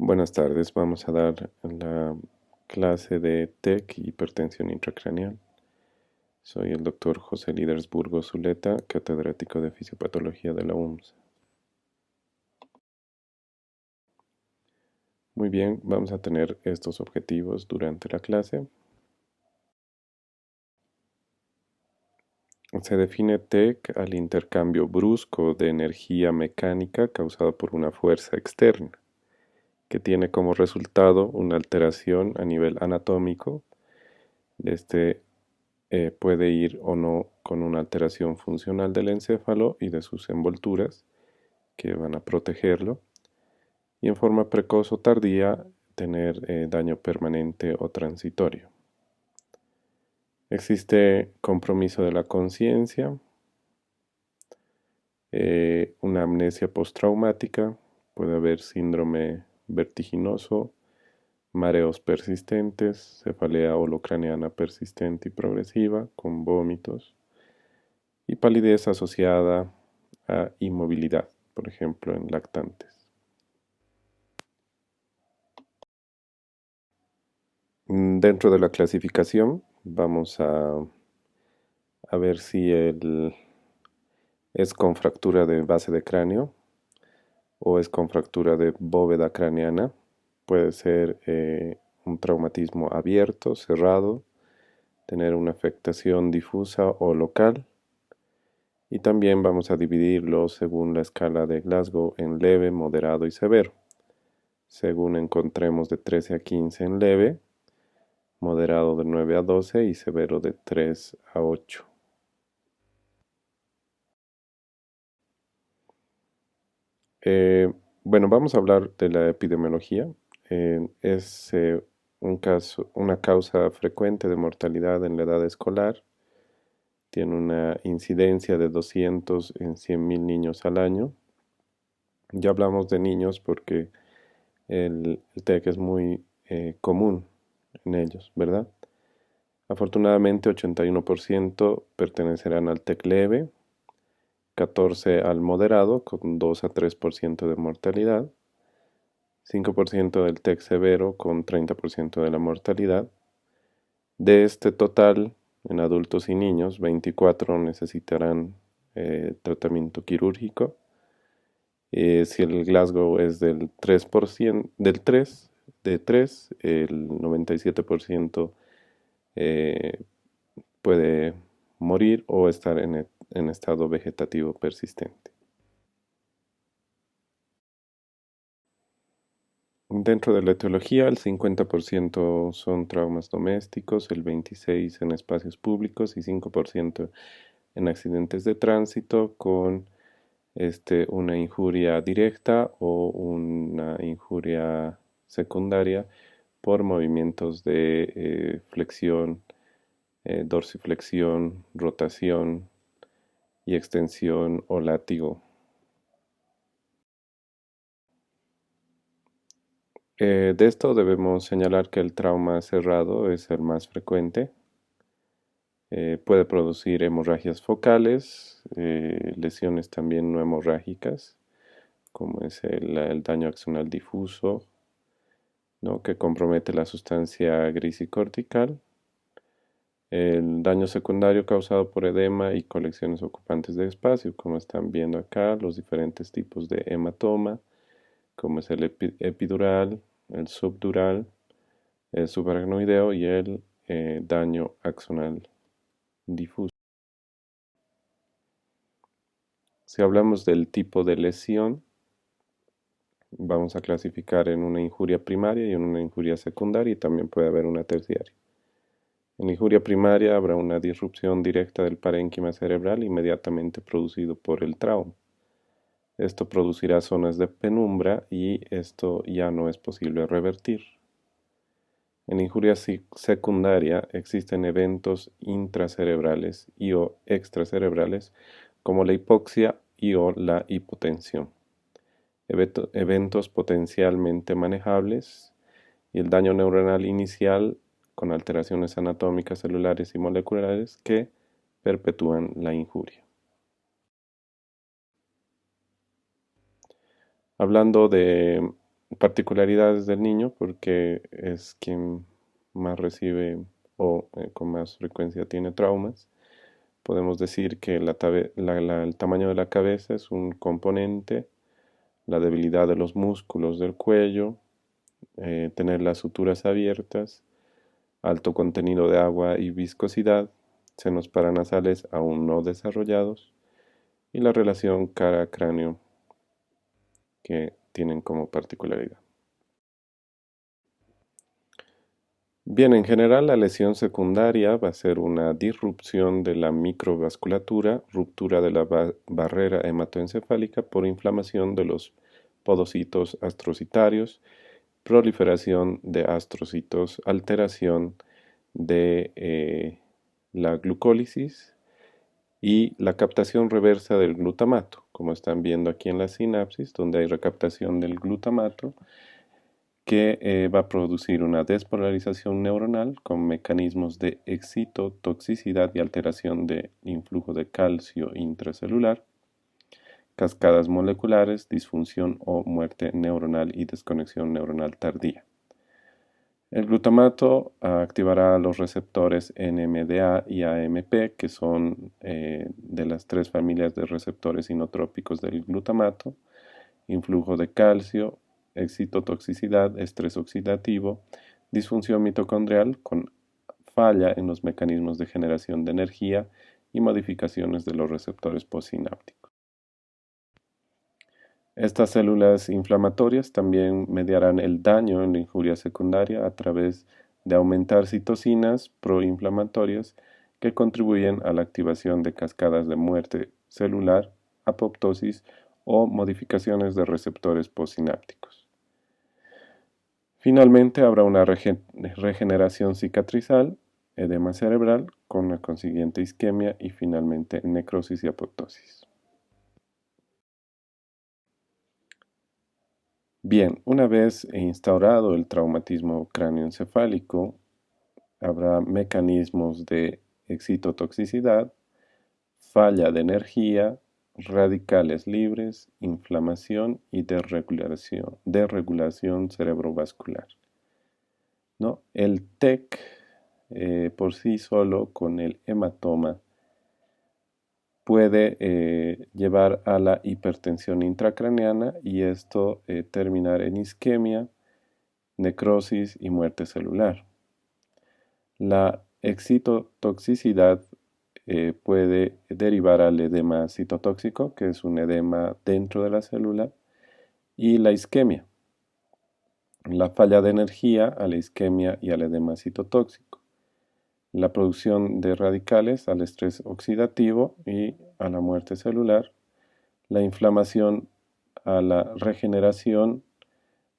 Buenas tardes, vamos a dar la clase de TEC, hipertensión intracraneal. Soy el doctor José Lidersburgo Zuleta, catedrático de Fisiopatología de la UMS. Muy bien, vamos a tener estos objetivos durante la clase. Se define TEC al intercambio brusco de energía mecánica causado por una fuerza externa, que tiene como resultado una alteración a nivel anatómico. Este puede ir o no con una alteración funcional del encéfalo y de sus envolturas que van a protegerlo, y en forma precoz o tardía tener daño permanente o transitorio. Existe compromiso de la conciencia, una amnesia postraumática, puede haber síndrome vertiginoso, mareos persistentes, cefalea holocraneana persistente y progresiva con vómitos, y palidez asociada a inmovilidad, por ejemplo en lactantes. Dentro de la clasificación vamos a ver si es con fractura de base de cráneo o es con fractura de bóveda craneana. Puede ser un traumatismo abierto, cerrado, tener una afectación difusa o local. Y también vamos a dividirlo según la escala de Glasgow en leve, moderado y severo. Según encontremos de 13 a 15 en leve, moderado de 9 a 12 y severo de 3 a 8. Eh, bueno, vamos a hablar de la epidemiología. Es una causa frecuente de mortalidad en la edad escolar. Tiene una incidencia de 200 en 100.000 niños al año. Ya hablamos de niños porque el TEC es muy común en ellos, ¿verdad? Afortunadamente, 81% pertenecerán al TEC leve, 14% al moderado, con 2 a 3% de mortalidad, 5% del TEC severo, con 30% de la mortalidad. De este total, en adultos y niños, 24 necesitarán tratamiento quirúrgico. Si el Glasgow es del 3%, de 3, el 97% eh, puede morir o estar en estado vegetativo persistente. Dentro de la etiología, el 50% son traumas domésticos, el 26% en espacios públicos y 5% en accidentes de tránsito con una injuria directa o una injuria secundaria por movimientos de flexión, dorsiflexión, rotación y extensión o látigo. De esto debemos señalar que el trauma cerrado es el más frecuente. Puede producir hemorragias focales, lesiones también no hemorrágicas, como es el daño axonal difuso, ¿no?, que compromete la sustancia grisicortical. El daño secundario causado por edema y colecciones ocupantes de espacio, como están viendo acá, los diferentes tipos de hematoma, como es el epidural, el subdural, el subaracnoideo y el daño axonal difuso. Si hablamos del tipo de lesión, vamos a clasificar en una injuria primaria y en una injuria secundaria y también puede haber una terciaria. En injuria primaria habrá una disrupción directa del parénquima cerebral inmediatamente producido por el trauma. Esto producirá zonas de penumbra y esto ya no es posible revertir. En injuria secundaria existen eventos intracerebrales y o extracerebrales como la hipoxia y o la hipotensión. Eventos potencialmente manejables y el daño neuronal inicial con alteraciones anatómicas, celulares y moleculares que perpetúan la injuria. Hablando de particularidades del niño porque es quien más recibe o con más frecuencia tiene traumas. Podemos decir que el tamaño de la cabeza es un componente, la debilidad de los músculos del cuello, tener las suturas abiertas, alto contenido de agua y viscosidad, senos paranasales aún no desarrollados y la relación cara-cráneo que tienen como particularidad. Bien, en general la lesión secundaria va a ser una disrupción de la microvasculatura, ruptura de la barrera hematoencefálica por inflamación de los podocitos astrocitarios, proliferación de astrocitos, alteración de la glucólisis y la captación reversa del glutamato, como están viendo aquí en la sinapsis, donde hay recaptación del glutamato que va a producir una despolarización neuronal con mecanismos de excitotoxicidad y alteración de influjo de calcio intracelular, cascadas moleculares, disfunción o muerte neuronal y desconexión neuronal tardía. El glutamato activará los receptores NMDA y AMP, que son de las tres familias de receptores inotrópicos del glutamato, influjo de calcio, excitotoxicidad, estrés oxidativo, disfunción mitocondrial con falla en los mecanismos de generación de energía y modificaciones de los receptores postsinápticos. Estas células inflamatorias también mediarán el daño en la injuria secundaria a través de aumentar citocinas proinflamatorias que contribuyen a la activación de cascadas de muerte celular, apoptosis o modificaciones de receptores postsinápticos. Finalmente habrá una regeneración cicatrizal, edema cerebral, con la consiguiente isquemia y finalmente necrosis y apoptosis. Bien, una vez instaurado el traumatismo cráneoencefálico, habrá mecanismos de excitotoxicidad, falla de energía, radicales libres, inflamación y desregulación cerebrovascular. ¿No? El TEC por sí solo con el hematoma puede llevar a la hipertensión intracraneana y esto terminar en isquemia, necrosis y muerte celular. La excitotoxicidad puede derivar al edema citotóxico, que es un edema dentro de la célula, y la isquemia. La falla de energía a la isquemia y al edema citotóxico. La producción de radicales al estrés oxidativo y a la muerte celular. La inflamación a la regeneración,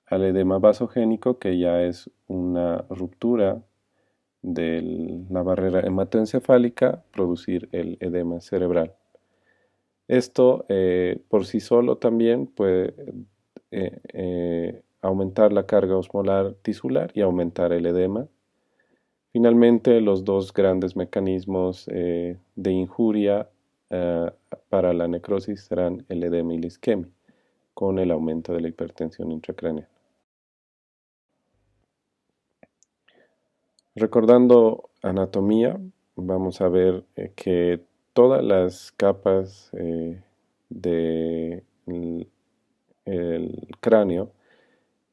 al edema vasogénico, que ya es una ruptura de la barrera hematoencefálica, producir el edema cerebral. Esto por sí solo también puede aumentar la carga osmolar tisular y aumentar el edema. Finalmente, los dos grandes mecanismos de injuria para la necrosis serán el edema y la isquemia, con el aumento de la hipertensión intracraneal. Recordando anatomía, vamos a ver que todas las capas del cráneo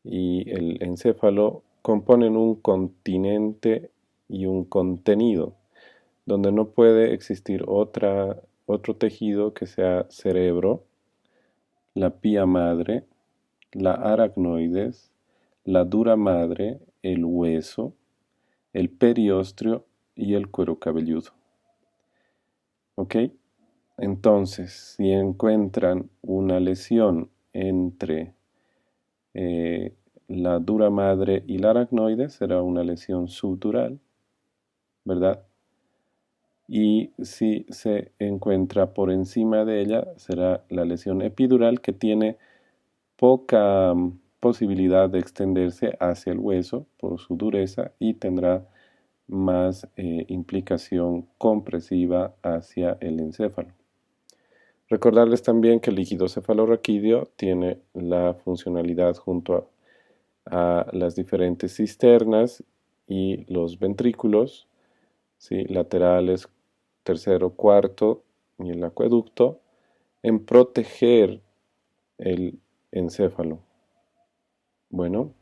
y el encéfalo componen un continente y un contenido, donde no puede existir otro tejido que sea cerebro, la pía madre, la aracnoides, la dura madre, el hueso, el periósteo y el cuero cabelludo. ¿Ok? Entonces, si encuentran una lesión entre la dura madre y la aracnoide, será una lesión subdural, ¿verdad? Y si se encuentra por encima de ella, será la lesión epidural que tiene poca posibilidad de extenderse hacia el hueso por su dureza y tendrá más implicación compresiva hacia el encéfalo. Recordarles también que el líquido cefalorraquídeo tiene la funcionalidad junto a las diferentes cisternas y los ventrículos, ¿sí? Laterales, tercero, cuarto y el acueducto, en proteger el encéfalo. Bueno,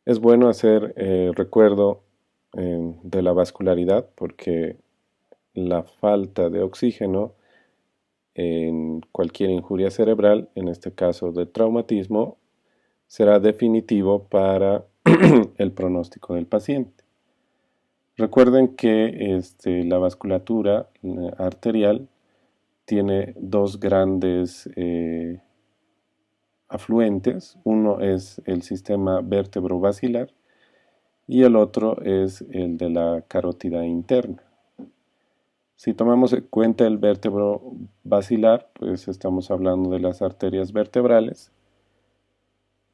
es bueno hacer recuerdo de la vascularidad porque la falta de oxígeno en cualquier injuria cerebral, en este caso de traumatismo, será definitivo para el pronóstico del paciente. Recuerden que la vasculatura arterial tiene dos grandes afluentes. Uno es el sistema vértebro-basilar y el otro es el de la carótida interna. Si tomamos en cuenta el vértebro basilar, pues estamos hablando de las arterias vertebrales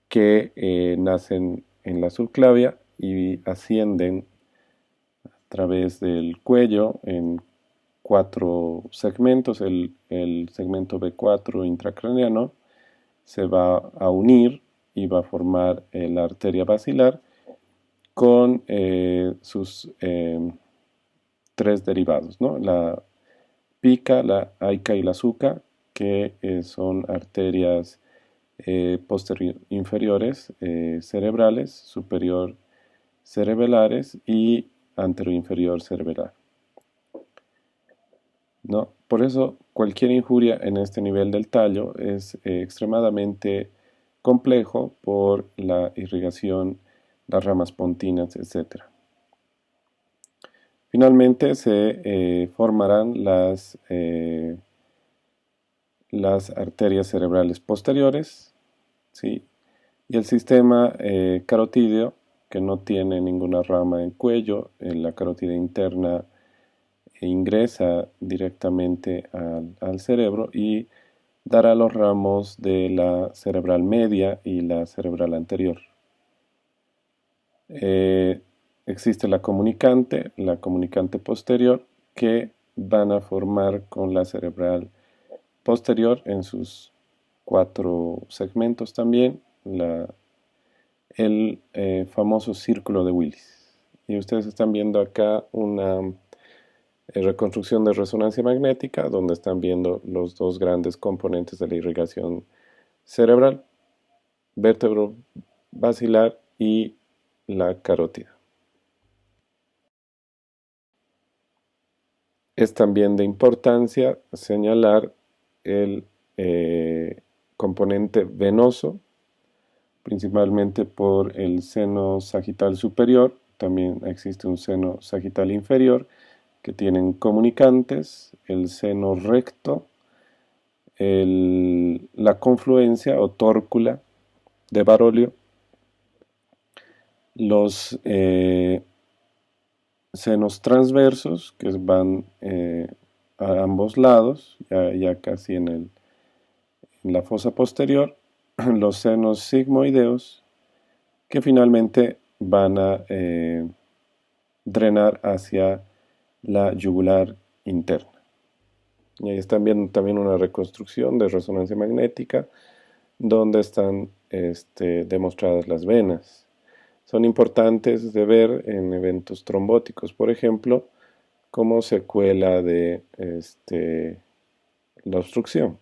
que nacen en la subclavia y ascienden a través del cuello en cuatro segmentos. El segmento B4 intracraneano se va a unir y va a formar la arteria basilar con sus tres derivados, ¿no? La pica, la aica y la suca, que son arterias posterior inferiores cerebrales, superior cerebelares y anteroinferior cerebelar, ¿no? Por eso cualquier injuria en este nivel del tallo es extremadamente complejo por la irrigación, las ramas pontinas, etc. Finalmente se formarán las arterias cerebrales posteriores, ¿sí? Y el sistema carotídeo, que no tiene ninguna rama en cuello, en la carótida interna ingresa directamente al cerebro y dará los ramos de la cerebral media y la cerebral anterior. Existe la comunicante posterior, que van a formar con la cerebral posterior en sus cuatro segmentos también el famoso círculo de Willis. Y ustedes están viendo acá una reconstrucción de resonancia magnética donde están viendo los dos grandes componentes de la irrigación cerebral, vértebro basilar y la carótida. Es también de importancia señalar el componente venoso, principalmente por el seno sagital superior. También existe un seno sagital inferior que tienen comunicantes, el seno recto, la confluencia o tórcula de Barolio, los senos transversos que van a ambos lados, ya casi en la fosa posterior, los senos sigmoideos que finalmente van a drenar hacia la yugular interna. Y ahí están viendo también una reconstrucción de resonancia magnética donde están demostradas las venas. Son importantes de ver en eventos trombóticos, por ejemplo, como secuela de la obstrucción.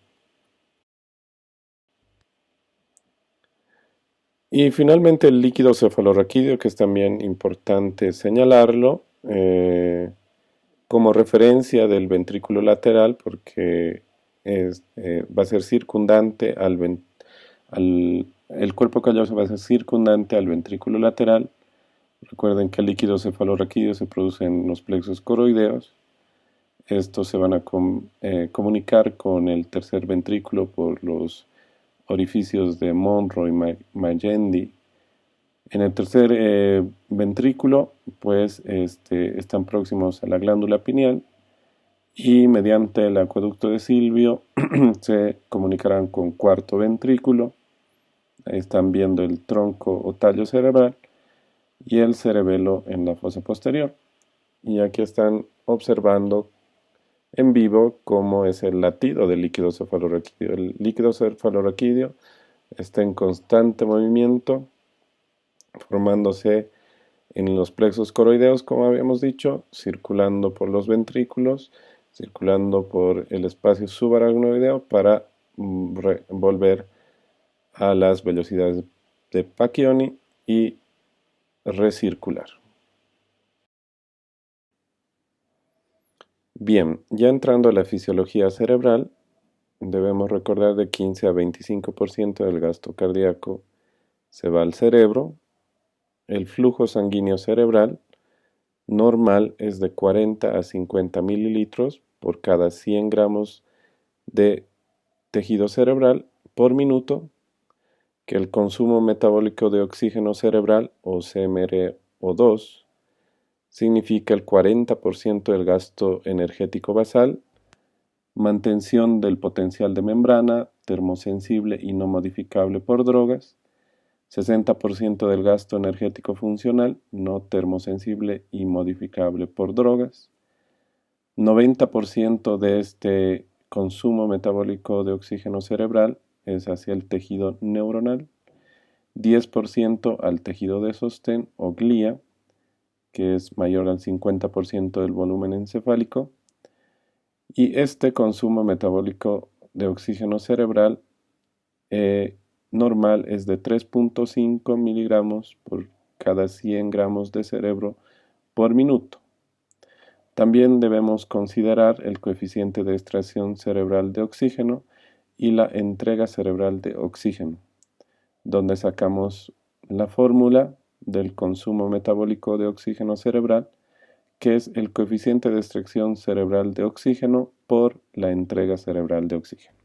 Y finalmente el líquido cefalorraquídeo, que es también importante señalarlo como referencia del ventrículo lateral, porque va a ser circundante el cuerpo calloso va a ser circundante al ventrículo lateral. Recuerden que el líquido cefalorraquídeo se produce en los plexos coroideos. Estos se van a comunicar con el tercer ventrículo por los orificios de Monro y Magendie. En el tercer ventrículo, pues, están próximos a la glándula pineal y mediante el acueducto de Silvio se comunicarán con cuarto ventrículo. Ahí están viendo el tronco o tallo cerebral y el cerebelo en la fosa posterior. Y aquí están observando en vivo cómo es el latido del líquido cefalorraquídeo. El líquido cefalorraquídeo está en constante movimiento, formándose en los plexos coroideos, como habíamos dicho, circulando por los ventrículos, circulando por el espacio subaracnoideo para volver a las velocidades de Pacchioni y recircular. Bien, ya entrando a la fisiología cerebral, debemos recordar de 15 a 25% del gasto cardíaco se va al cerebro. El flujo sanguíneo cerebral normal es de 40 a 50 mililitros por cada 100 gramos de tejido cerebral por minuto, que el consumo metabólico de oxígeno cerebral o CMRO2 significa el 40% del gasto energético basal, mantención del potencial de membrana, termosensible y no modificable por drogas, 60% del gasto energético funcional, no termosensible y modificable por drogas, 90% de este consumo metabólico de oxígeno cerebral es hacia el tejido neuronal, 10% al tejido de sostén o glía, que es mayor al 50% del volumen encefálico, y este consumo metabólico de oxígeno cerebral normal es de 3.5 miligramos por cada 100 gramos de cerebro por minuto. También debemos considerar el coeficiente de extracción cerebral de oxígeno y la entrega cerebral de oxígeno, donde sacamos la fórmula del consumo metabólico de oxígeno cerebral, que es el coeficiente de extracción cerebral de oxígeno por la entrega cerebral de oxígeno.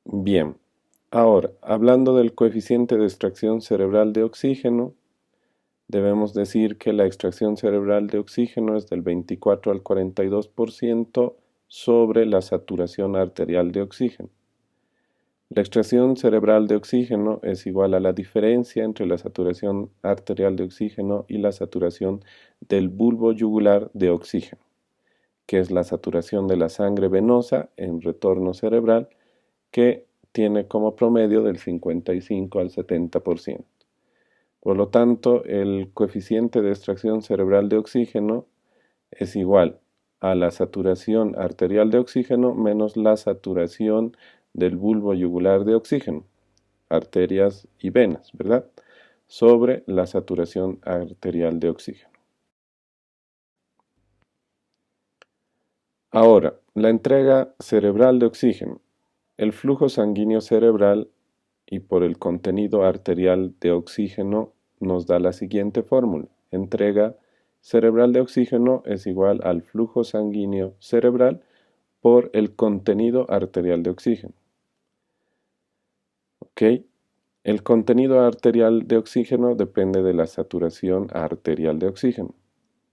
Bien, ahora, hablando del coeficiente de extracción cerebral de oxígeno, debemos decir que la extracción cerebral de oxígeno es del 24 al 42% sobre la saturación arterial de oxígeno. La extracción cerebral de oxígeno es igual a la diferencia entre la saturación arterial de oxígeno y la saturación del bulbo yugular de oxígeno, que es la saturación de la sangre venosa en retorno cerebral, que tiene como promedio del 55 al 70%. Por lo tanto, el coeficiente de extracción cerebral de oxígeno es igual a la saturación arterial de oxígeno menos la saturación del bulbo yugular de oxígeno, arterias y venas, ¿verdad? Sobre la saturación arterial de oxígeno. Ahora, la entrega cerebral de oxígeno. El flujo sanguíneo cerebral y por el contenido arterial de oxígeno nos da la siguiente fórmula. Entrega cerebral de oxígeno es igual al flujo sanguíneo cerebral por el contenido arterial de oxígeno. ¿Ok? El contenido arterial de oxígeno depende de la saturación arterial de oxígeno,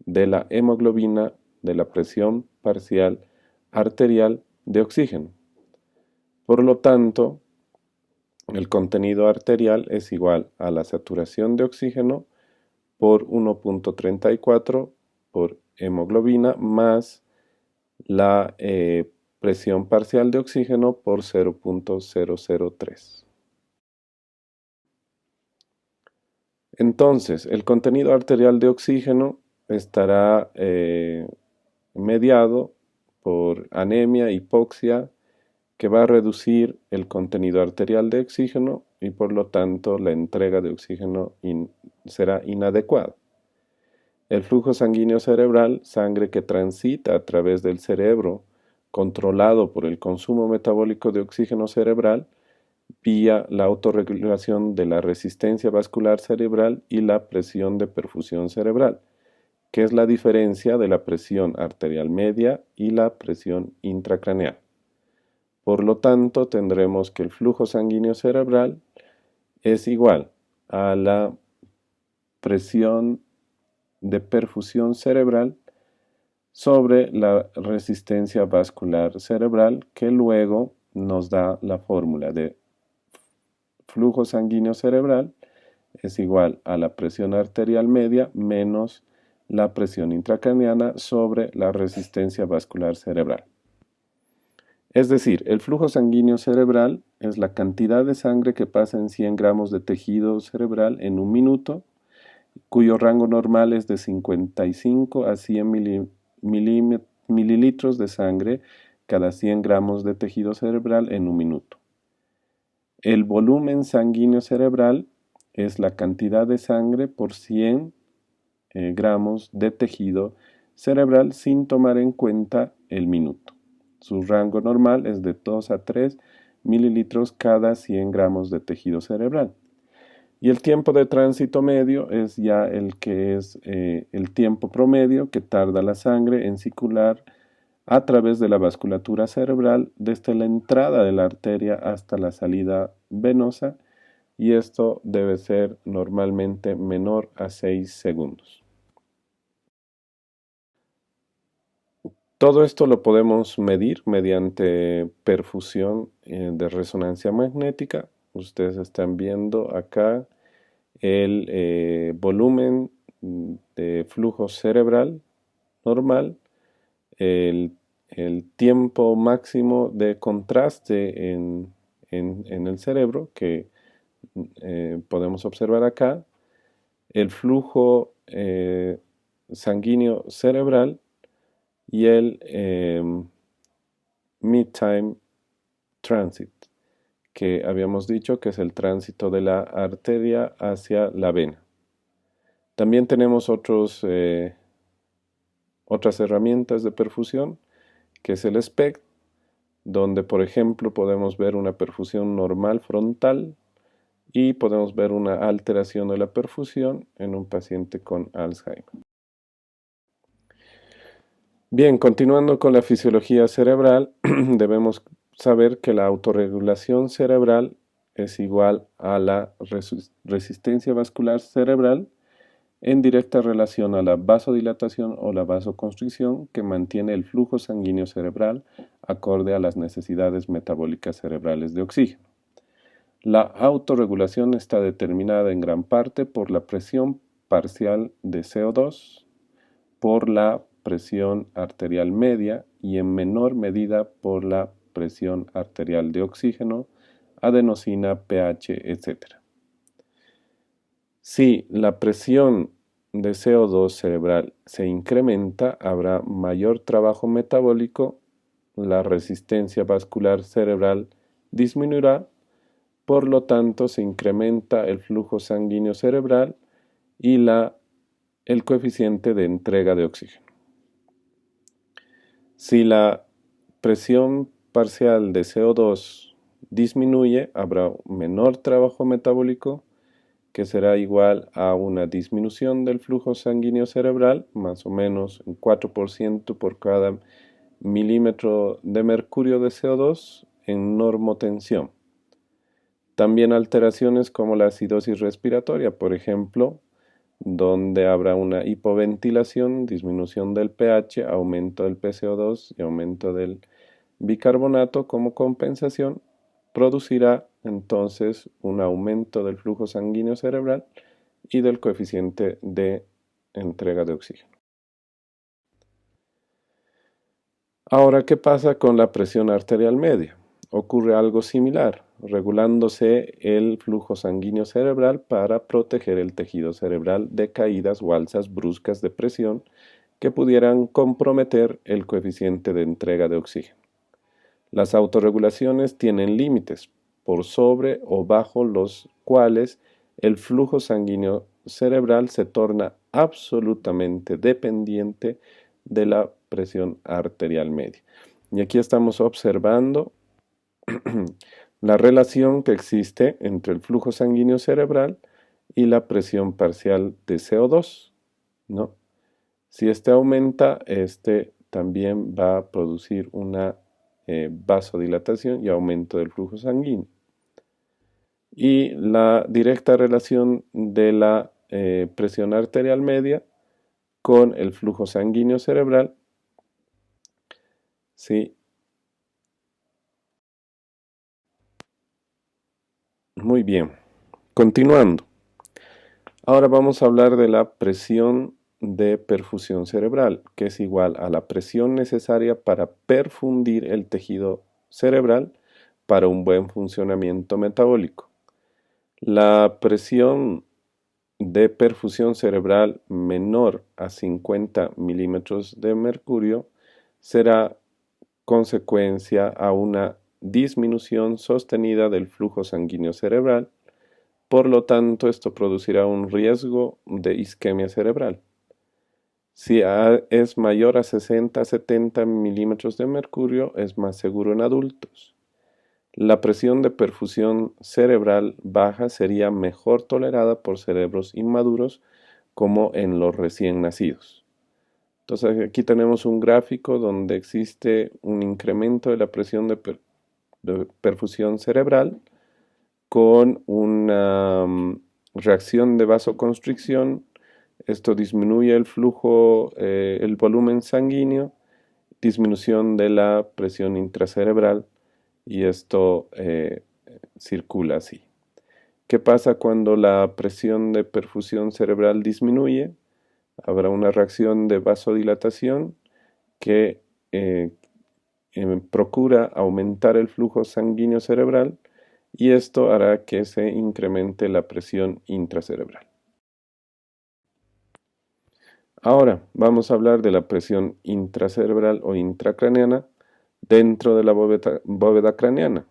de la hemoglobina, de la presión parcial arterial de oxígeno. Por lo tanto, el contenido arterial es igual a la saturación de oxígeno por 1.34 por hemoglobina más la presión parcial de oxígeno por 0.003. Entonces, el contenido arterial de oxígeno estará mediado por anemia, hipoxia, que va a reducir el contenido arterial de oxígeno y por lo tanto la entrega de oxígeno será inadecuada. El flujo sanguíneo cerebral, sangre que transita a través del cerebro, controlado por el consumo metabólico de oxígeno cerebral, vía la autorregulación de la resistencia vascular cerebral y la presión de perfusión cerebral, que es la diferencia de la presión arterial media y la presión intracraneal. Por lo tanto, tendremos que el flujo sanguíneo cerebral es igual a la presión de perfusión cerebral sobre la resistencia vascular cerebral, que luego nos da la fórmula de flujo sanguíneo cerebral es igual a la presión arterial media menos la presión intracraneana sobre la resistencia vascular cerebral. Es decir, el flujo sanguíneo cerebral es la cantidad de sangre que pasa en 100 gramos de tejido cerebral en un minuto, cuyo rango normal es de 55 a 100 mililitros de sangre cada 100 gramos de tejido cerebral en un minuto. El volumen sanguíneo cerebral es la cantidad de sangre por 100 gramos de tejido cerebral sin tomar en cuenta el minuto. Su rango normal es de 2 a 3 mililitros cada 100 gramos de tejido cerebral. Y el tiempo de tránsito medio es ya el que es el tiempo promedio que tarda la sangre en circular a través de la vasculatura cerebral desde la entrada de la arteria hasta la salida venosa, y esto debe ser normalmente menor a 6 segundos. Todo esto lo podemos medir mediante perfusión de resonancia magnética. Ustedes están viendo acá el volumen de flujo cerebral normal, el, el tiempo máximo de contraste en el cerebro que podemos observar acá, el flujo sanguíneo cerebral y el mid-time transit, que habíamos dicho que es el tránsito de la arteria hacia la vena. También tenemos otras herramientas de perfusión, que es el SPECT, donde por ejemplo podemos ver una perfusión normal frontal y podemos ver una alteración de la perfusión en un paciente con Alzheimer. Bien, continuando con la fisiología cerebral, debemos saber que la autorregulación cerebral es igual a la resistencia vascular cerebral en directa relación a la vasodilatación o la vasoconstricción que mantiene el flujo sanguíneo cerebral acorde a las necesidades metabólicas cerebrales de oxígeno. La autorregulación está determinada en gran parte por la presión parcial de CO2, por la presión arterial media y en menor medida por la presión arterial de oxígeno, adenosina, pH, etc. Si la presión de CO2 cerebral se incrementa, habrá mayor trabajo metabólico, la resistencia vascular cerebral disminuirá, por lo tanto se incrementa el flujo sanguíneo cerebral y el coeficiente de entrega de oxígeno. Si la presión parcial de CO2 disminuye, habrá menor trabajo metabólico, que será igual a una disminución del flujo sanguíneo cerebral, más o menos un 4% por cada milímetro de mercurio de CO2 en normotensión. También alteraciones como la acidosis respiratoria, por ejemplo, donde habrá una hipoventilación, disminución del pH, aumento del PCO2 y aumento del bicarbonato como compensación, producirá entonces un aumento del flujo sanguíneo cerebral y del coeficiente de entrega de oxígeno. Ahora, ¿qué pasa con la presión arterial media? Ocurre algo similar, regulándose el flujo sanguíneo cerebral para proteger el tejido cerebral de caídas o alzas bruscas de presión que pudieran comprometer el coeficiente de entrega de oxígeno. Las autorregulaciones tienen límites, por sobre o bajo los cuales el flujo sanguíneo cerebral se torna absolutamente dependiente de la presión arterial media. Y aquí estamos observando la relación que existe entre el flujo sanguíneo cerebral y la presión parcial de CO2, ¿no? Si este aumenta, este también va a producir una vasodilatación y aumento del flujo sanguíneo. Y la directa relación de la presión arterial media con el flujo sanguíneo cerebral, ¿sí? Muy bien. Continuando. Ahora vamos a hablar de la presión de perfusión cerebral, que es igual a la presión necesaria para perfundir el tejido cerebral para un buen funcionamiento metabólico. La presión de perfusión cerebral menor a 50 milímetros de mercurio será consecuencia a una disminución sostenida del flujo sanguíneo cerebral. Por lo tanto, esto producirá un riesgo de isquemia cerebral. Si es mayor a 60-70 milímetros de mercurio, es más seguro en adultos. La presión de perfusión cerebral baja sería mejor tolerada por cerebros inmaduros como en los recién nacidos. Entonces aquí tenemos un gráfico donde existe un incremento de la presión de perfusión cerebral con una reacción de vasoconstricción. Esto disminuye el flujo, el volumen sanguíneo, disminución de la presión intracerebral y esto circula así. ¿Qué pasa cuando la presión de perfusión cerebral disminuye? Habrá una reacción de vasodilatación que procura aumentar el flujo sanguíneo cerebral y esto hará que se incremente la presión intracerebral. Ahora vamos a hablar de la presión intracerebral o intracraneana dentro de la bóveda craneana.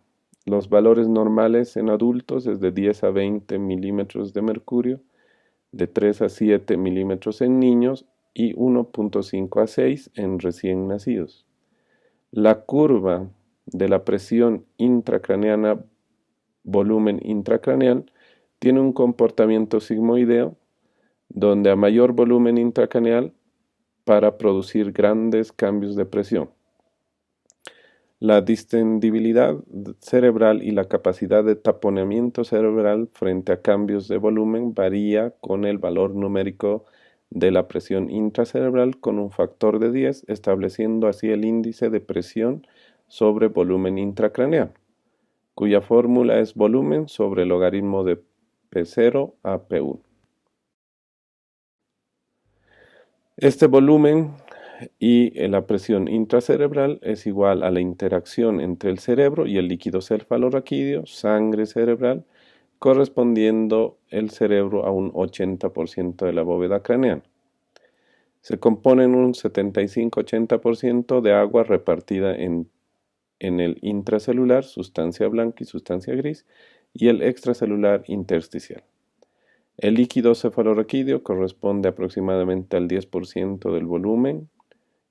Los valores normales en adultos es de 10 a 20 milímetros de mercurio, de 3 a 7 milímetros en niños y 1.5 a 6 en recién nacidos. La curva de la presión intracraneana, volumen intracraneal, tiene un comportamiento sigmoideo, donde a mayor volumen intracraneal para producir grandes cambios de presión. La distendibilidad cerebral y la capacidad de taponamiento cerebral frente a cambios de volumen varía con el valor numérico de la presión intracerebral con un factor de 10, estableciendo así el índice de presión sobre volumen intracraneal, cuya fórmula es volumen sobre el logaritmo de P0 a P1. Este volumen y la presión intracerebral es igual a la interacción entre el cerebro y el líquido cefalorraquídeo, sangre cerebral, correspondiendo el cerebro a un 80% de la bóveda craneana. Se compone en un 75-80% de agua repartida en el intracelular, sustancia blanca y sustancia gris, y el extracelular intersticial. El líquido cefalorraquídeo corresponde aproximadamente al 10% del volumen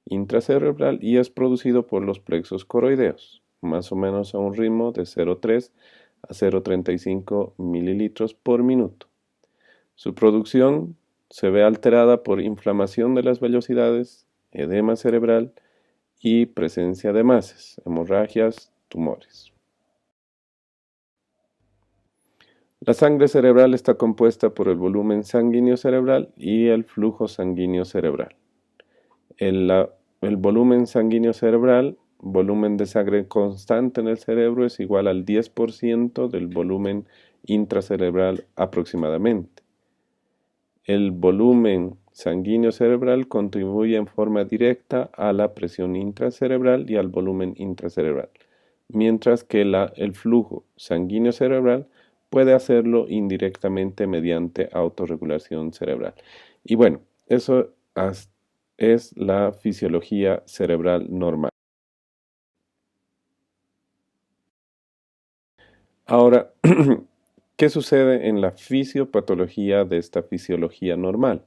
intracerebral y es producido por los plexos coroideos, más o menos a un ritmo de 0,3 a 0,35 mililitros por minuto. Su producción se ve alterada por inflamación de las vellosidades, edema cerebral y presencia de masas, hemorragias, tumores. La sangre cerebral está compuesta por el volumen sanguíneo cerebral y el flujo sanguíneo cerebral. El volumen sanguíneo cerebral, volumen de sangre constante en el cerebro, es igual al 10% del volumen intracerebral aproximadamente. El volumen sanguíneo cerebral contribuye en forma directa a la presión intracerebral y al volumen intracerebral, mientras que el flujo sanguíneo cerebral puede hacerlo indirectamente mediante autorregulación cerebral. Y bueno, eso es la fisiología cerebral normal. Ahora, ¿qué sucede en la fisiopatología de esta fisiología normal?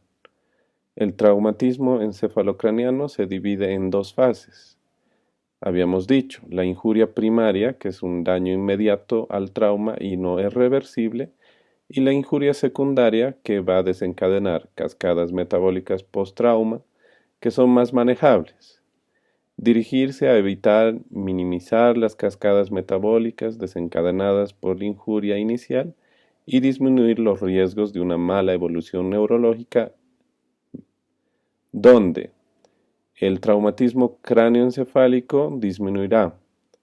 El traumatismo encefalocraniano se divide en dos fases. Habíamos dicho, la injuria primaria, que es un daño inmediato al trauma y no es reversible, y la injuria secundaria, que va a desencadenar cascadas metabólicas post-trauma, que son más manejables. Dirigirse a evitar minimizar las cascadas metabólicas desencadenadas por la injuria inicial y disminuir los riesgos de una mala evolución neurológica, donde el traumatismo cráneoencefálico disminuirá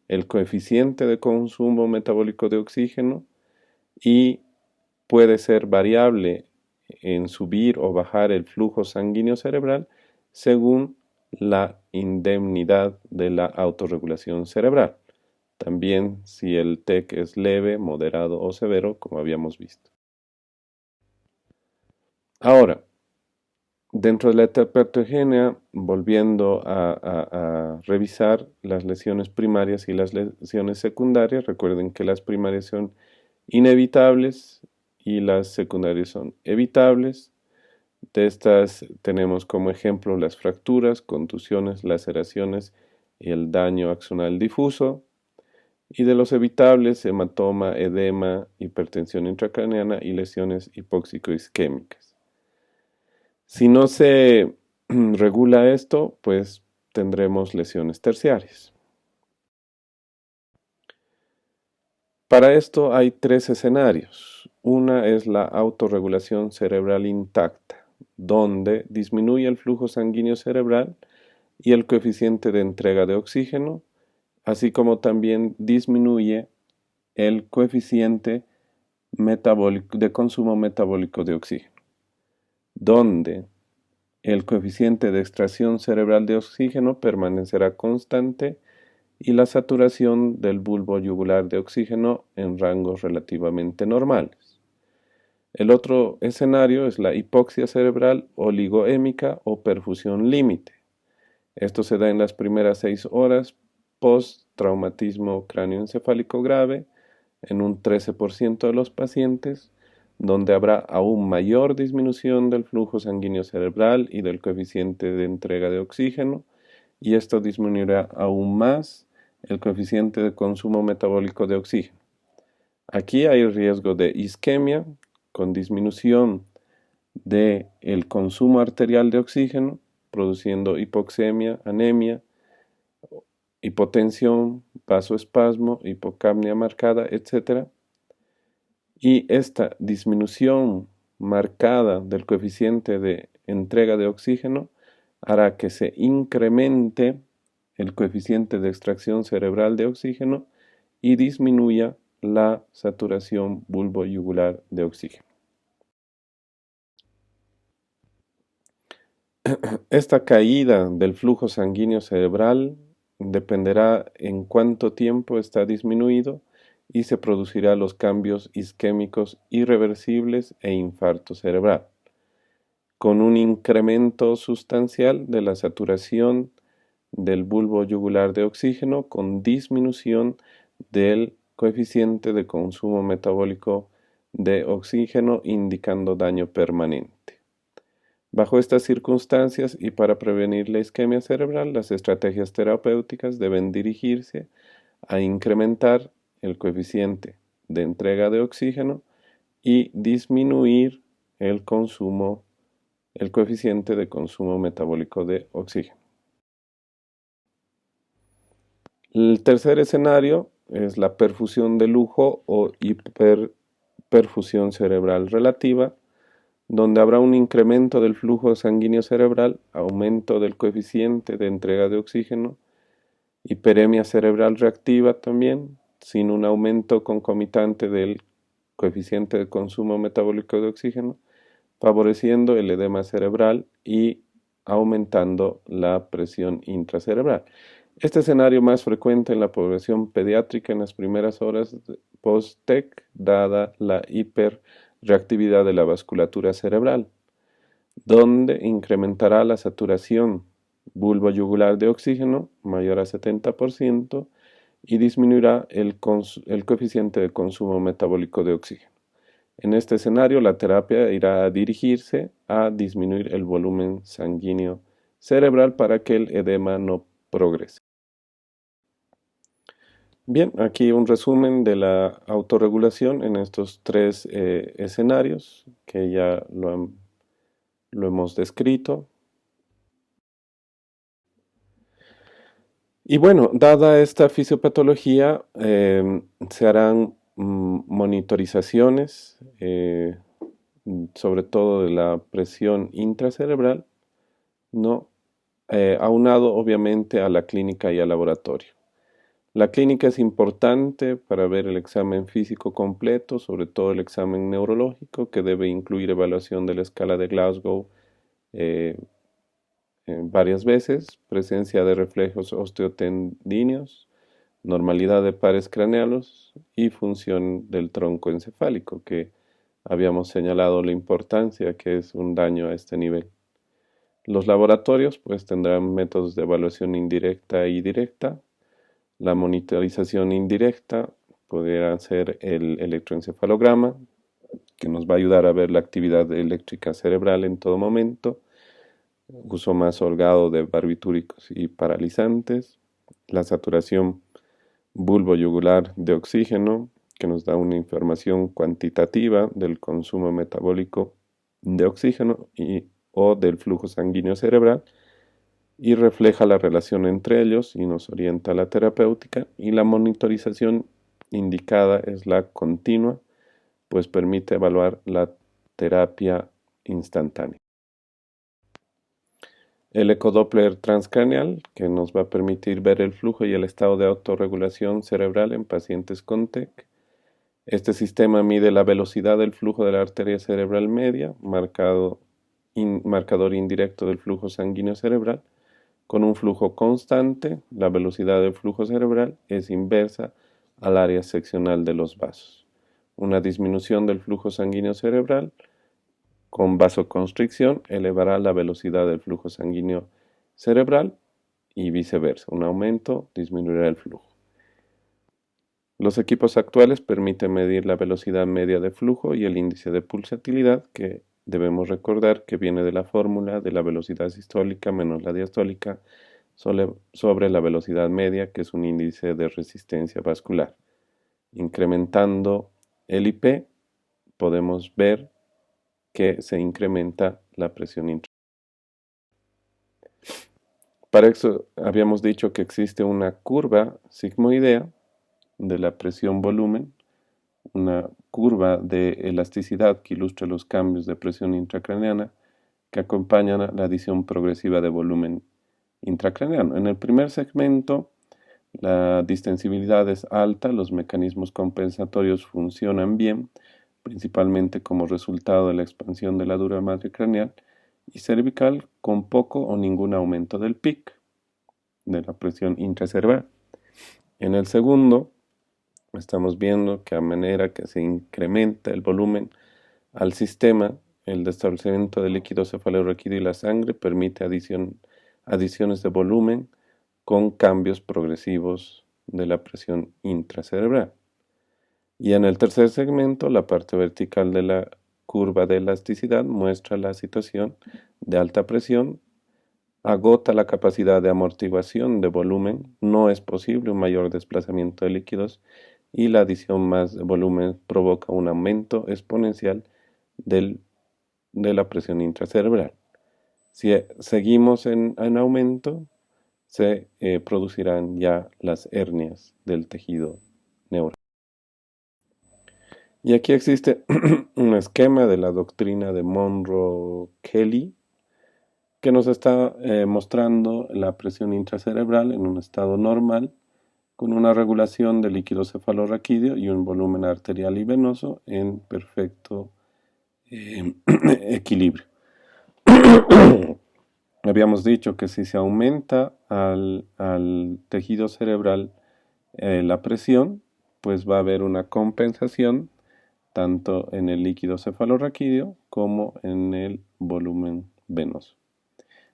el coeficiente de consumo metabólico de oxígeno y puede ser variable en subir o bajar el flujo sanguíneo cerebral según la indemnidad de la autorregulación cerebral. También si el TEC es leve, moderado o severo, como habíamos visto. Ahora, dentro de la etapa heterogénea, volviendo a revisar las lesiones primarias y las lesiones secundarias, recuerden que las primarias son inevitables y las secundarias son evitables. De estas tenemos como ejemplo las fracturas, contusiones, laceraciones y el daño axonal difuso. Y de los evitables, hematoma, edema, hipertensión intracraneana y lesiones hipóxico-isquémicas. Si no se regula esto, pues tendremos lesiones terciarias. Para esto hay tres escenarios. Una es la autorregulación cerebral intacta, donde disminuye el flujo sanguíneo cerebral y el coeficiente de entrega de oxígeno, así como también disminuye el coeficiente metabólico, de consumo metabólico de oxígeno, donde el coeficiente de extracción cerebral de oxígeno permanecerá constante y la saturación del bulbo yugular de oxígeno en rangos relativamente normales. El otro escenario es la hipoxia cerebral oligoémica o perfusión límite. Esto se da en las primeras 6 horas post-traumatismo cráneoencefálico grave en un 13% de los pacientes, donde habrá aún mayor disminución del flujo sanguíneo cerebral y del coeficiente de entrega de oxígeno, y esto disminuirá aún más el coeficiente de consumo metabólico de oxígeno. Aquí hay riesgo de isquemia con disminución del consumo arterial de oxígeno, produciendo hipoxemia, anemia, hipotensión, vasoespasmo, hipocapnia marcada, etc. Y esta disminución marcada del coeficiente de entrega de oxígeno hará que se incremente el coeficiente de extracción cerebral de oxígeno y disminuya la saturación bulboyugular de oxígeno. Esta caída del flujo sanguíneo cerebral dependerá en cuánto tiempo está disminuido y se producirá los cambios isquémicos irreversibles e infarto cerebral, con un incremento sustancial de la saturación del bulbo yugular de oxígeno con disminución del coeficiente de consumo metabólico de oxígeno, indicando daño permanente. Bajo estas circunstancias y para prevenir la isquemia cerebral, las estrategias terapéuticas deben dirigirse a incrementar el coeficiente de entrega de oxígeno y disminuir el coeficiente de consumo metabólico de oxígeno. El tercer escenario es la perfusión de lujo o hiperperfusión cerebral relativa, donde habrá un incremento del flujo sanguíneo cerebral, aumento del coeficiente de entrega de oxígeno, hiperemia cerebral reactiva también, sin un aumento concomitante del coeficiente de consumo metabólico de oxígeno, favoreciendo el edema cerebral y aumentando la presión intracerebral. Este escenario más frecuente en la población pediátrica en las primeras horas post-TEC, dada la hiperreactividad de la vasculatura cerebral, donde incrementará la saturación bulboyugular de oxígeno mayor a 70% y disminuirá el coeficiente de consumo metabólico de oxígeno. En este escenario, la terapia irá a dirigirse a disminuir el volumen sanguíneo cerebral para que el edema no progrese. Bien, aquí un resumen de la autorregulación en estos tres escenarios que ya lo hemos descrito. Y bueno, dada esta fisiopatología, se harán monitorizaciones, sobre todo de la presión intracerebral, ¿no? Aunado obviamente a la clínica y al laboratorio. La clínica es importante para ver el examen físico completo, sobre todo el examen neurológico, que debe incluir evaluación de la escala de Glasgow eh, varias veces, presencia de reflejos osteotendíneos, normalidad de pares cranealos y función del tronco encefálico, que habíamos señalado la importancia que es un daño a este nivel. Los laboratorios pues tendrán métodos de evaluación indirecta y directa. La monitorización indirecta podría ser el electroencefalograma, que nos va a ayudar a ver la actividad eléctrica cerebral en todo momento, uso más holgado de barbitúricos y paralizantes, la saturación bulbo-yugular de oxígeno, que nos da una información cuantitativa del consumo metabólico de oxígeno o del flujo sanguíneo cerebral, y refleja la relación entre ellos y nos orienta a la terapéutica, y la monitorización indicada es la continua, pues permite evaluar la terapia instantánea. El ecodoppler transcraneal, que nos va a permitir ver el flujo y el estado de autorregulación cerebral en pacientes con TEC. Este sistema mide la velocidad del flujo de la arteria cerebral media, marcador indirecto del flujo sanguíneo cerebral. Con un flujo constante, la velocidad del flujo cerebral es inversa al área seccional de los vasos. Una disminución del flujo sanguíneo cerebral con vasoconstricción elevará la velocidad del flujo sanguíneo cerebral y viceversa. Un aumento disminuirá el flujo. Los equipos actuales permiten medir la velocidad media de flujo y el índice de pulsatilidad, que debemos recordar que viene de la fórmula de la velocidad sistólica menos la diastólica sobre la velocidad media, que es un índice de resistencia vascular. Incrementando el IP, podemos ver que se incrementa la presión intracraniana. Para eso habíamos dicho que existe una curva sigmoidea de la presión-volumen, una curva de elasticidad que ilustra los cambios de presión intracraneana que acompañan a la adición progresiva de volumen intracraneano. En el primer segmento, la distensibilidad es alta, los mecanismos compensatorios funcionan bien, principalmente como resultado de la expansión de la dura madre craneal y cervical, con poco o ningún aumento del PIC, de la presión intracerebral. En el segundo, estamos viendo que a manera que se incrementa el volumen al sistema, el establecimiento del líquido cefalorraquídeo y la sangre permite adiciones de volumen con cambios progresivos de la presión intracerebral. Y en el tercer segmento, la parte vertical de la curva de elasticidad muestra la situación de alta presión, agota la capacidad de amortiguación de volumen, no es posible un mayor desplazamiento de líquidos y la adición más de volumen provoca un aumento exponencial de la presión intracerebral. Si seguimos en aumento, se producirán ya las hernias del tejido neural. Y aquí existe un esquema de la doctrina de Monro-Kelly que nos está mostrando la presión intracerebral en un estado normal con una regulación del líquido cefalorraquídeo y un volumen arterial y venoso en perfecto equilibrio. Habíamos dicho que si se aumenta al tejido cerebral la presión, pues va a haber una compensación tanto en el líquido cefalorraquídeo como en el volumen venoso.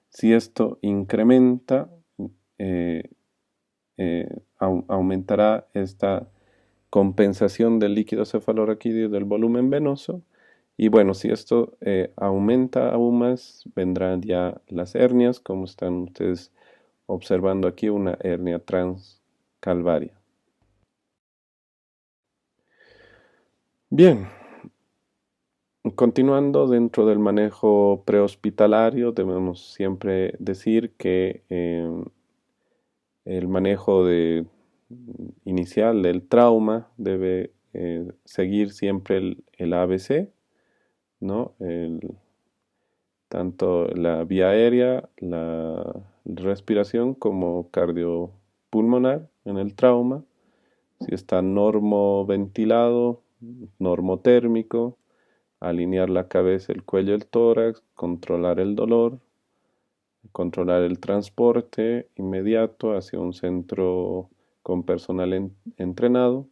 Si esto incrementa, eh, aumentará esta compensación del líquido cefalorraquídeo y del volumen venoso. Y bueno, si esto aumenta aún más, vendrán ya las hernias, como están ustedes observando aquí, una hernia transcalvaria. Bien, continuando dentro del manejo prehospitalario, debemos siempre decir que el manejo inicial del trauma debe seguir siempre el ABC, ¿no? Tanto la vía aérea, la respiración como cardiopulmonar, en el trauma, si está normoventilado, normotérmico, alinear la cabeza, el cuello, el tórax, controlar el dolor, controlar el transporte inmediato hacia un centro con personal entrenado.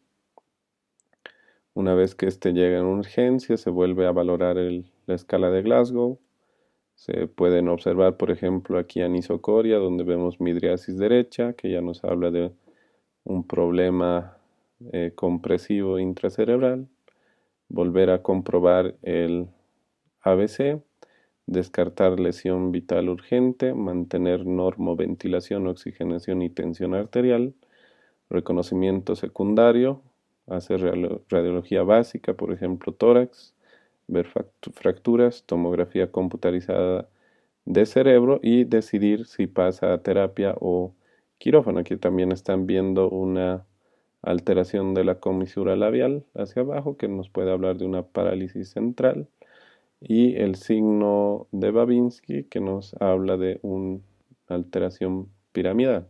Una vez que éste llega en urgencia, se vuelve a valorar la escala de Glasgow. Se pueden observar, por ejemplo, aquí anisocoria, donde vemos midriasis derecha, que ya nos habla de un problema compresivo intracerebral. Volver a comprobar el ABC, descartar lesión vital urgente, mantener normoventilación, oxigenación y tensión arterial, reconocimiento secundario, hacer radiología básica, por ejemplo, tórax, ver fracturas, tomografía computarizada de cerebro y decidir si pasa a terapia o quirófano. Aquí también están viendo una alteración de la comisura labial hacia abajo que nos puede hablar de una parálisis central y el signo de Babinski que nos habla de una alteración piramidal.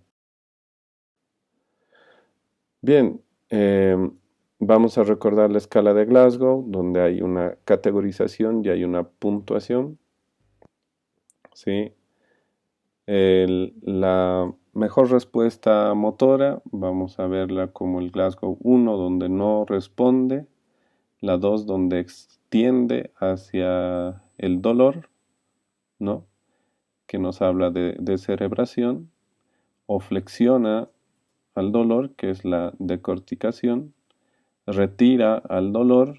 Bien, vamos a recordar la escala de Glasgow, donde hay una categorización y hay una puntuación. ¿Sí? La mejor respuesta motora, vamos a verla como el Glasgow 1, donde no responde, la 2, donde extiende hacia el dolor, ¿no? Que nos habla de descerebración, o flexiona al dolor, que es la decorticación, retira al dolor,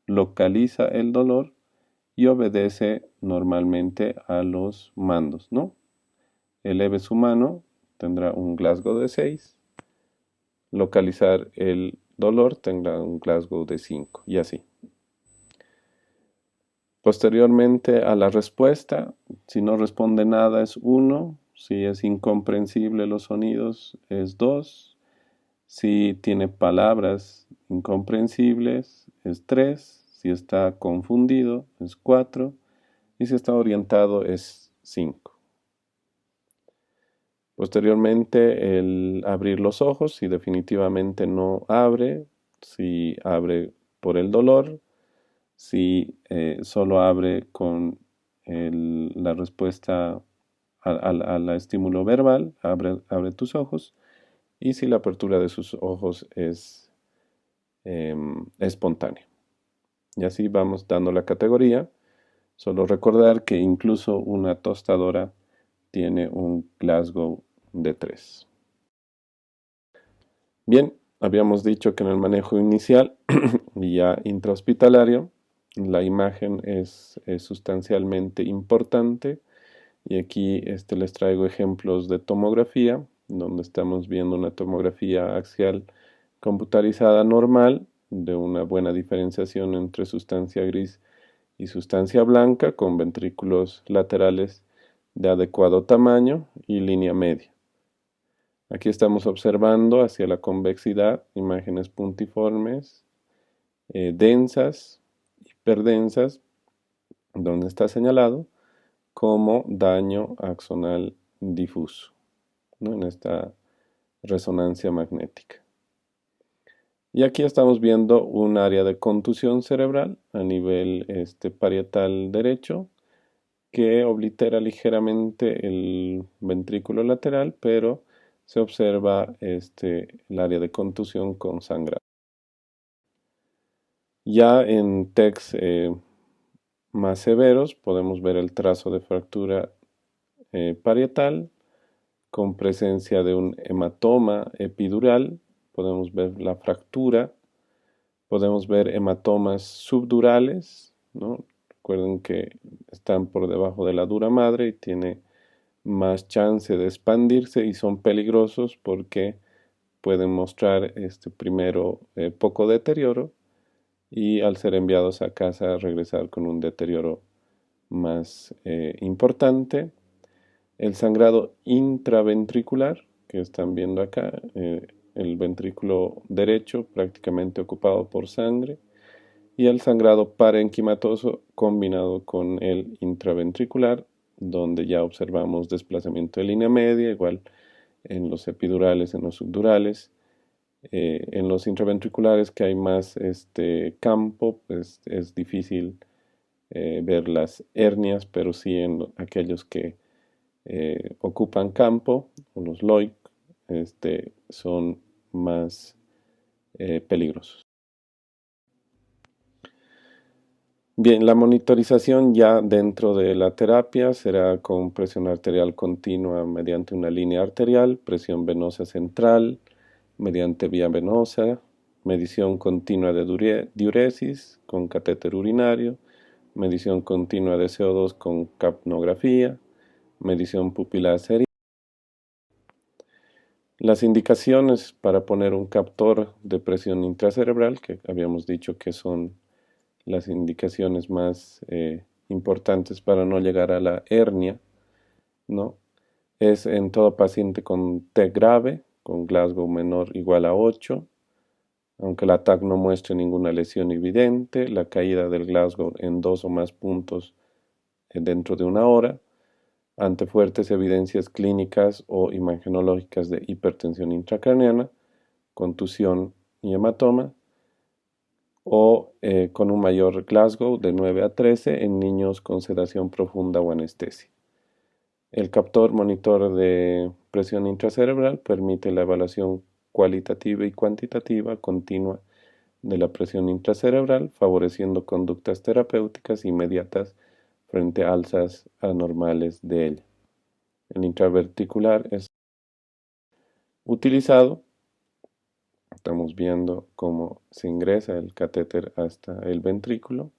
localiza el dolor y obedece normalmente a los mandos, ¿no? El EVES humano tendrá un Glasgow de 6, localizar el dolor tendrá un Glasgow de 5 y así. Posteriormente a la respuesta, si no responde nada es 1, si es incomprensible los sonidos es 2, si tiene palabras incomprensibles es 3, si está confundido es 4 y si está orientado es 5. Posteriormente el abrir los ojos, si definitivamente no abre, si abre por el dolor, si solo abre con la respuesta al estímulo verbal, abre tus ojos, y si la apertura de sus ojos es espontánea. Y así vamos dando la categoría. Solo recordar que incluso una tostadora tiene un Glasgow de 3. Bien, habíamos dicho que en el manejo inicial y ya intrahospitalario, la imagen es sustancialmente importante y aquí les traigo ejemplos de tomografía, donde estamos viendo una tomografía axial computarizada normal de una buena diferenciación entre sustancia gris y sustancia blanca con ventrículos laterales de adecuado tamaño y línea media. Aquí estamos observando hacia la convexidad imágenes puntiformes, densas, hiperdensas, donde está señalado como daño axonal difuso, ¿no? En esta resonancia magnética. Y aquí estamos viendo un área de contusión cerebral a nivel parietal derecho que oblitera ligeramente el ventrículo lateral, pero se observa el área de contusión con sangrado. Ya en TECs más severos podemos ver el trazo de fractura parietal con presencia de un hematoma epidural. Podemos ver la fractura, podemos ver hematomas subdurales, ¿no? Recuerden que están por debajo de la dura madre y tiene más chance de expandirse y son peligrosos porque pueden mostrar primero poco deterioro y al ser enviados a casa regresar con un deterioro más importante. El sangrado intraventricular que están viendo acá, el ventrículo derecho prácticamente ocupado por sangre y el sangrado parenquimatoso combinado con el intraventricular donde ya observamos desplazamiento de línea media, igual en los epidurales, en los subdurales. En los intraventriculares que hay más campo, pues es difícil ver las hernias, pero sí en aquellos que ocupan campo, o los LOIC, son más peligrosos. Bien, la monitorización ya dentro de la terapia será con presión arterial continua mediante una línea arterial, presión venosa central mediante vía venosa, medición continua de diuresis con catéter urinario, medición continua de CO2 con capnografía, medición pupilar seriada. Las indicaciones para poner un captor de presión intracerebral, que habíamos dicho que son las indicaciones más importantes para no llegar a la hernia, ¿no? Es en todo paciente con T grave, con Glasgow menor igual a 8, aunque la TAC no muestre ninguna lesión evidente, la caída del Glasgow en 2 o más puntos dentro de una hora, ante fuertes evidencias clínicas o imagenológicas de hipertensión intracraneana, contusión y hematoma, o con un mayor Glasgow de 9 a 13 en niños con sedación profunda o anestesia. El captor monitor de presión intracerebral permite la evaluación cualitativa y cuantitativa continua de la presión intracerebral, favoreciendo conductas terapéuticas inmediatas frente a alzas anormales de ella. El intraverticular es utilizado. Estamos viendo cómo se ingresa el catéter hasta el ventrículo.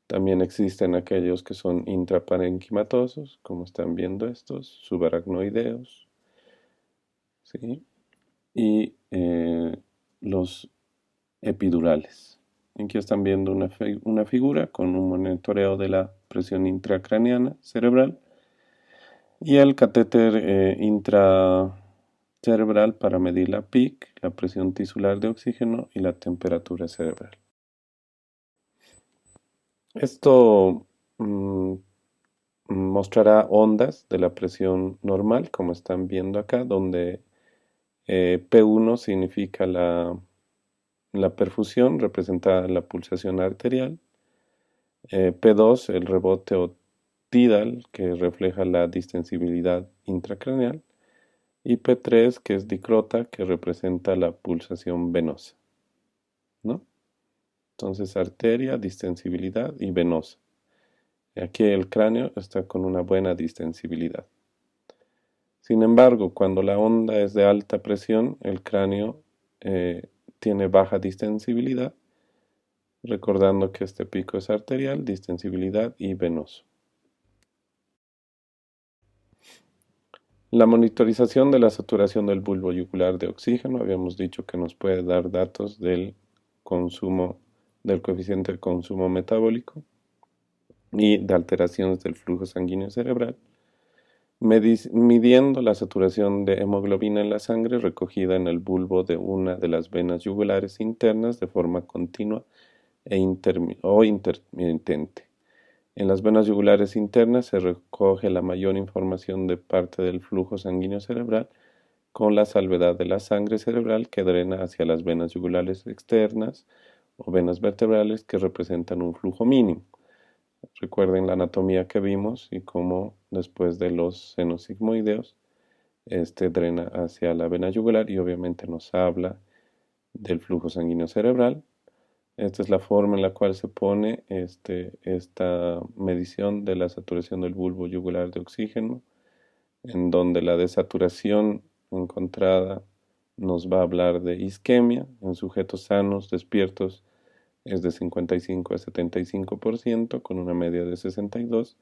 También existen aquellos que son intraparenquimatosos, como están viendo estos, subaracnoideos, ¿sí? Y los epidurales. Aquí están viendo una figura con un monitoreo de la presión intracraneana cerebral y el catéter intracerebral para medir la PIC, la presión tisular de oxígeno y la temperatura cerebral. Esto mostrará ondas de la presión normal, como están viendo acá, donde P1 significa la perfusión representada en la pulsación arterial, P2 el rebote o tidal que refleja la distensibilidad intracraneal y P3 que es dicrota que representa la pulsación venosa, ¿no? Entonces arteria, distensibilidad y venosa. Aquí el cráneo está con una buena distensibilidad. Sin embargo, cuando la onda es de alta presión, el cráneo tiene baja distensibilidad, recordando que este pico es arterial, distensibilidad y venoso. La monitorización de la saturación del bulbo yugular de oxígeno, habíamos dicho que nos puede dar datos del consumo, del coeficiente de consumo metabólico y de alteraciones del flujo sanguíneo cerebral, midiendo la saturación de hemoglobina en la sangre recogida en el bulbo de una de las venas yugulares internas de forma continua o intermitente. En las venas yugulares internas se recoge la mayor información de parte del flujo sanguíneo cerebral con la salvedad de la sangre cerebral que drena hacia las venas yugulares externas o venas vertebrales que representan un flujo mínimo. Recuerden la anatomía que vimos y cómo después de los senos sigmoideos drena hacia la vena yugular y obviamente nos habla del flujo sanguíneo cerebral. Esta es la forma en la cual se pone esta medición de la saturación del bulbo yugular de oxígeno, en donde la desaturación encontrada nos va a hablar de isquemia en sujetos sanos, despiertos, es de 55 a 75% con una media de 62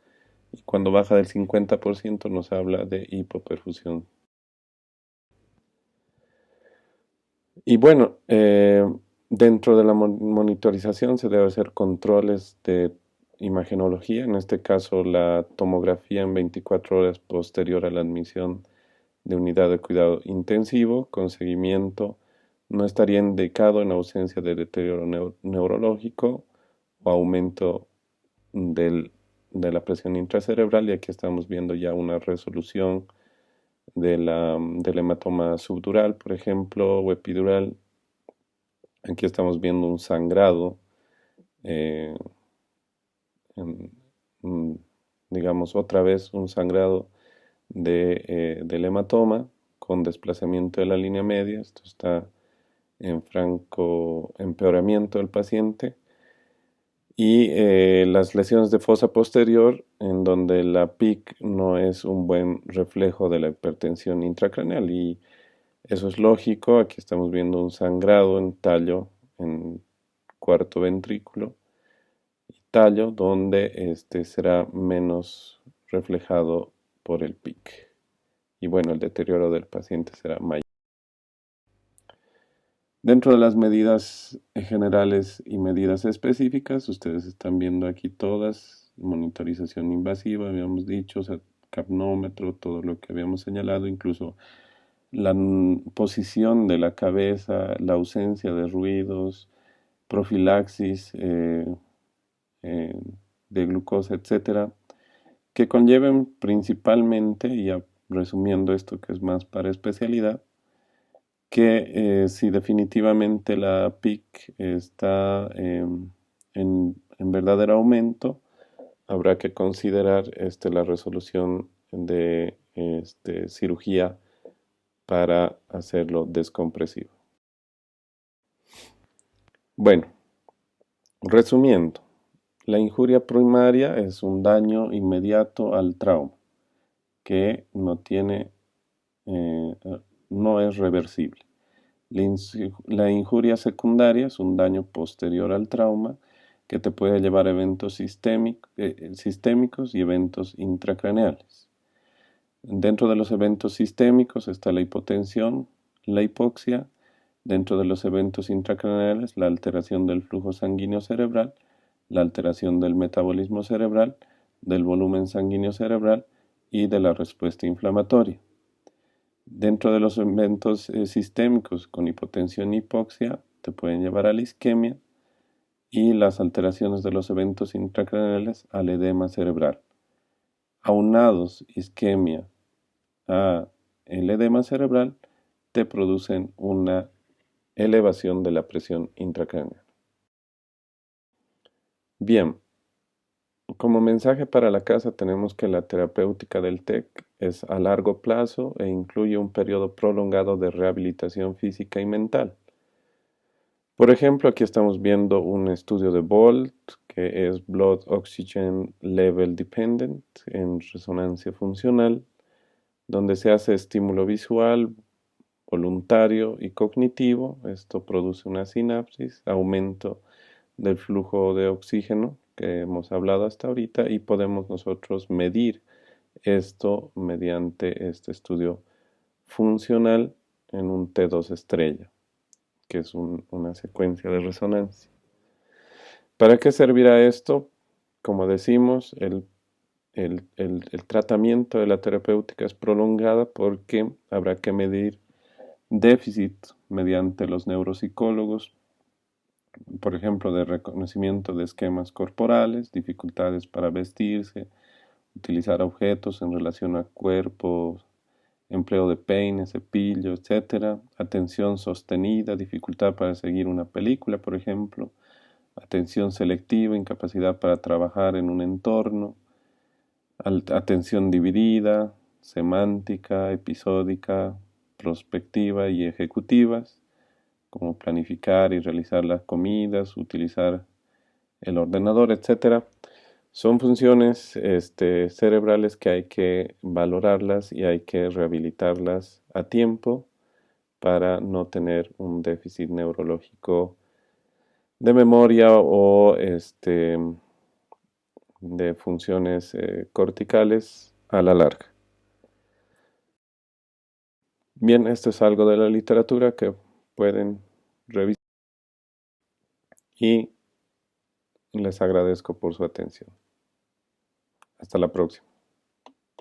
y cuando baja del 50% nos habla de hipoperfusión. Y bueno, dentro de la monitorización se debe hacer controles de imagenología, en este caso la tomografía en 24 horas posterior a la admisión de unidad de cuidado intensivo con seguimiento no estaría indicado en ausencia de deterioro neurológico o aumento de la presión intracerebral y aquí estamos viendo ya una resolución del hematoma subdural, por ejemplo, o epidural. Aquí estamos viendo un sangrado, eh, en- mm, digamos otra vez un sangrado del hematoma con desplazamiento de la línea media. Esto está en franco empeoramiento del paciente. Y las lesiones de fosa posterior, en donde la PIC no es un buen reflejo de la hipertensión intracraneal. Y eso es lógico. Aquí estamos viendo un sangrado en tallo, en cuarto ventrículo y tallo, donde este será menos reflejado por el PIC. Y bueno, el deterioro del paciente será mayor. Dentro de las medidas generales y medidas específicas, ustedes están viendo aquí todas: monitorización invasiva, habíamos dicho, o sea, capnómetro, todo lo que habíamos señalado, incluso la posición de la cabeza, la ausencia de ruidos, profilaxis eh, de glucosa, etcétera, que conlleven principalmente, y ya resumiendo esto que es más para especialidad, que si definitivamente la PIC está en verdadero aumento, habrá que considerar la resolución de cirugía para hacerlo descompresivo. Bueno, resumiendo, la injuria primaria es un daño inmediato al trauma que eh, no es reversible. La injuria secundaria es un daño posterior al trauma que te puede llevar a eventos sistémicos y eventos intracraneales. Dentro de los eventos sistémicos está la hipotensión, la hipoxia. Dentro de los eventos intracraneales, la alteración del flujo sanguíneo cerebral, la alteración del metabolismo cerebral, del volumen sanguíneo cerebral y de la respuesta inflamatoria. Dentro de los eventos sistémicos con hipotensión y hipoxia, te pueden llevar a la isquemia, y las alteraciones de los eventos intracraneales al edema cerebral. Aunados isquemia a el edema cerebral, te producen una elevación de la presión intracraneal. Bien, como mensaje para la casa tenemos que la terapéutica del TEC es a largo plazo e incluye un periodo prolongado de rehabilitación física y mental. Por ejemplo, aquí estamos viendo un estudio de Bolt, que es Blood Oxygen Level Dependent en resonancia funcional, donde se hace estímulo visual, voluntario y cognitivo. Esto produce una sinapsis, aumento del flujo de oxígeno que hemos hablado hasta ahorita, y podemos nosotros medir esto mediante este estudio funcional en un T2 estrella, que es una secuencia de resonancia. ¿Para qué servirá esto? Como decimos, el tratamiento de la terapéutica es prolongada porque habrá que medir déficit mediante los neuropsicólogos, por ejemplo, de reconocimiento de esquemas corporales, dificultades para vestirse, utilizar objetos en relación a cuerpos, empleo de peine, cepillo, etcétera, atención sostenida, dificultad para seguir una película, por ejemplo, atención selectiva, incapacidad para trabajar en un entorno, atención dividida, semántica, episódica, prospectiva y ejecutivas, como planificar y realizar las comidas, utilizar el ordenador, etcétera. Son funciones cerebrales que hay que valorarlas y hay que rehabilitarlas a tiempo para no tener un déficit neurológico de memoria o de funciones corticales a la larga. Bien, esto es algo de la literatura que pueden revisar, y les agradezco por su atención. Hasta la próxima.